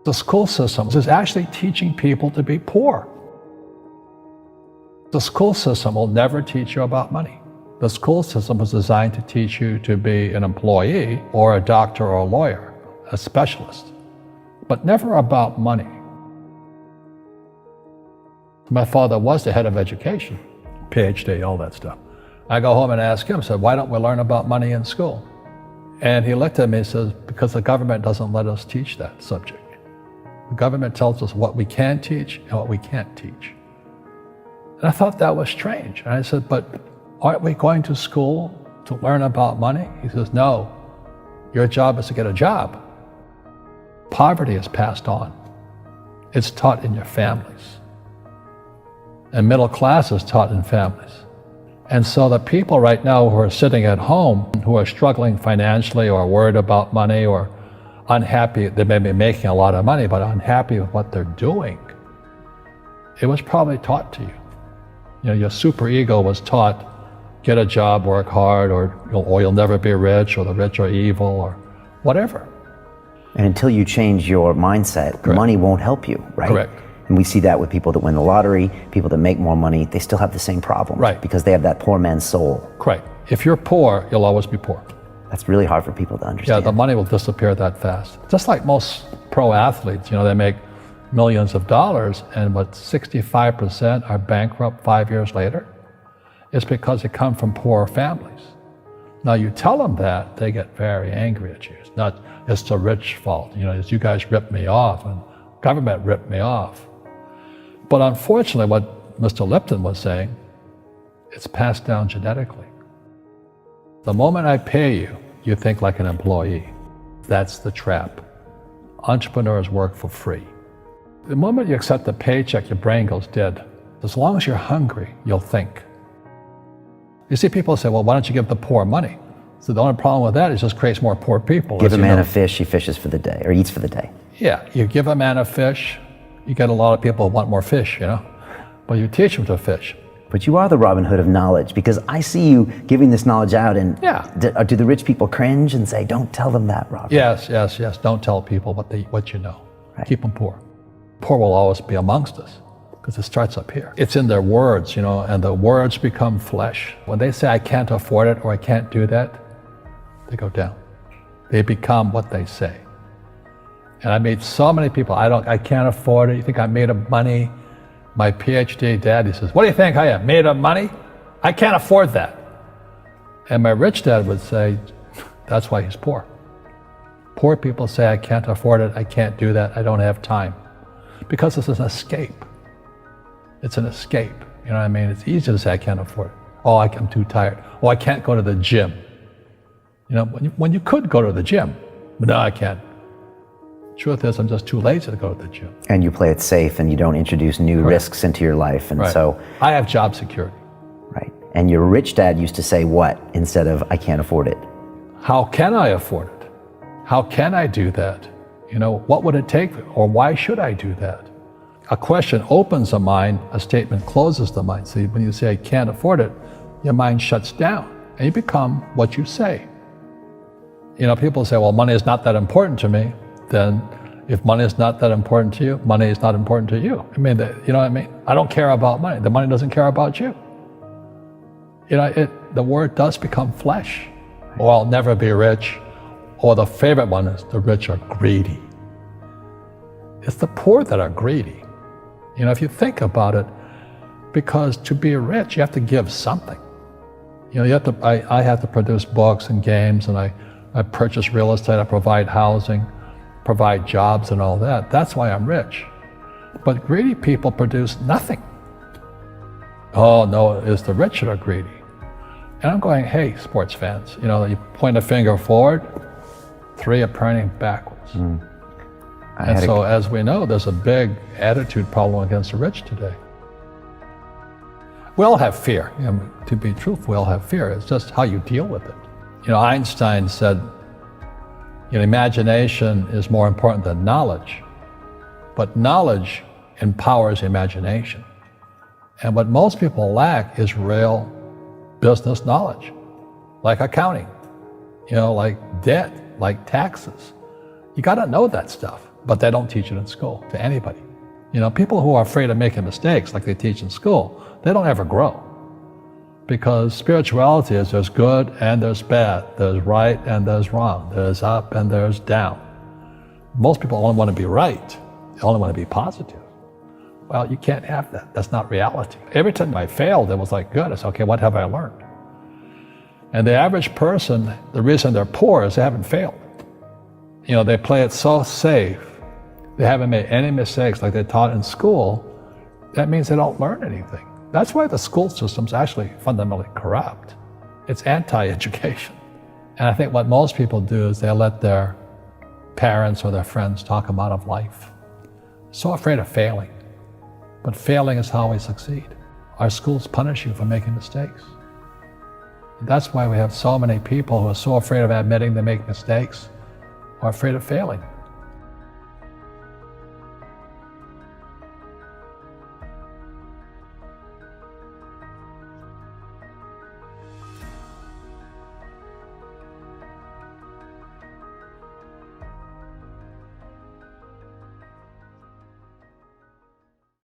The school system is actually teaching people to be poor. The school system will never teach you about money. The school system was designed to teach you to be an employee or a doctor or a lawyer, a specialist, but never about money. My father was the head of education, PhD, all that stuff. I go home and ask him, I said, why don't we learn about money in school? And he looked at me and says, because the government doesn't let us teach that subject. The government tells us what we can teach and what we can't teach. And I thought that was strange. And I said, but aren't we going to school to learn about money? He says, no, your job is to get a job. Poverty is passed on. It's taught in your families. And middle class is taught in families. And so the people right now who are sitting at home, who are struggling financially or worried about money or unhappy, they may be making a lot of money, but unhappy with what they're doing, it was probably taught to you. You know, your superego was taught, get a job, work hard, or you'll never be rich, or the rich are evil, or whatever. And until you change your mindset, Correct. Money won't help you, right? Correct. And we see that with people that win the lottery, people that make more money, they still have the same problem. Right. Because they have that poor man's soul. Correct. If you're poor, you'll always be poor. That's really hard for people to understand. Yeah, the money will disappear that fast. Just like most pro athletes, you know, they make millions of dollars, and what 65% are bankrupt 5 years later. It's because they come from poor families. Now you tell them that, they get very angry at you. It's not, it's the rich fault. You know, it's you guys ripped me off and government ripped me off. But unfortunately, what Mr. Lipton was saying, it's passed down genetically. The moment I pay you, you think like an employee. That's the trap. Entrepreneurs work for free. The moment you accept the paycheck, your brain goes dead. As long as you're hungry, you'll think. You see people say, well, why don't you give the poor money? So the only problem with that is it just creates more poor people. Give a man a fish, he fishes for the day, or eats for the day. Yeah, you give a man a fish, you get a lot of people who want more fish, you know? But you teach them to fish. But you are the Robin Hood of knowledge, because I see you giving this knowledge out, and yeah. Do the rich people cringe and say, don't tell them that, Robin? Yes. Don't tell people what you know. Right. Keep them poor. Poor will always be amongst us, because it starts up here. It's in their words, you know, and the words become flesh. When they say, I can't afford it, or I can't do that, they go down. They become what they say. And I meet so many people, I can't afford it. You think I'm made of money? My PhD dad, he says, what do you think I am, made of money? I can't afford that. And my rich dad would say, that's why he's poor. Poor people say, I can't afford it, I can't do that, I don't have time. Because it's an escape. It's an escape, you know what I mean? It's easy to say, I can't afford it. Oh, I'm too tired. Oh, I can't go to the gym. You know, when you could go to the gym, but no, I can't. Truth is, I'm just too lazy to go to the gym. And you play it safe, and you don't introduce new Correct. risks into your life, and Right. so... I have job security. Right. And your rich dad used to say what instead of, I can't afford it? How can I afford it? How can I do that? You know, what would it take, or why should I do that? A question opens the mind, a statement closes the mind. See, when you say, I can't afford it, your mind shuts down, and you become what you say. You know, people say, well, money is not that important to me. Then if money is not that important to you, money is not important to you. I mean, you know what I mean? I don't care about money. The money doesn't care about you. You know, the word does become flesh. Or I'll never be rich. Or the favorite one is the rich are greedy. It's the poor that are greedy. You know, if you think about it, because to be rich, you have to give something. You know, you have to. I have to produce books and games, and I purchase real estate, I provide housing, provide jobs and all that. That's why I'm rich. But greedy people produce nothing. Oh no, it's the rich that are greedy. And I'm going, hey, sports fans, you know, you point a finger forward, 3 are pointing backwards. And so as we know, there's a big attitude problem against the rich today. We all have fear. You know, to be truthful, we all have fear. It's just how you deal with it. You know, Einstein said, you know, imagination is more important than knowledge, but knowledge empowers imagination. And what most people lack is real business knowledge, like accounting, you know, like debt, like taxes. You got to know that stuff. but they don't teach it in school to anybody. You know, people who are afraid of making mistakes like they teach in school, they don't ever grow. Because spirituality is there's good and there's bad, there's right and there's wrong, there's up and there's down. Most people only want to be right, they only want to be positive. Well, you can't have that, that's not reality. Every time I failed, it was like, good, I said, okay, what have I learned? And the average person, the reason they're poor is they haven't failed. You know, they play it so safe, they haven't made any mistakes like they taught in school. That means they don't learn anything. That's why the school system's actually fundamentally corrupt. It's anti-education. And I think what most people do is they let their parents or their friends talk them out of life. So afraid of failing. But failing is how we succeed. Our schools punish you for making mistakes. That's why we have so many people who are so afraid of admitting they make mistakes or afraid of failing.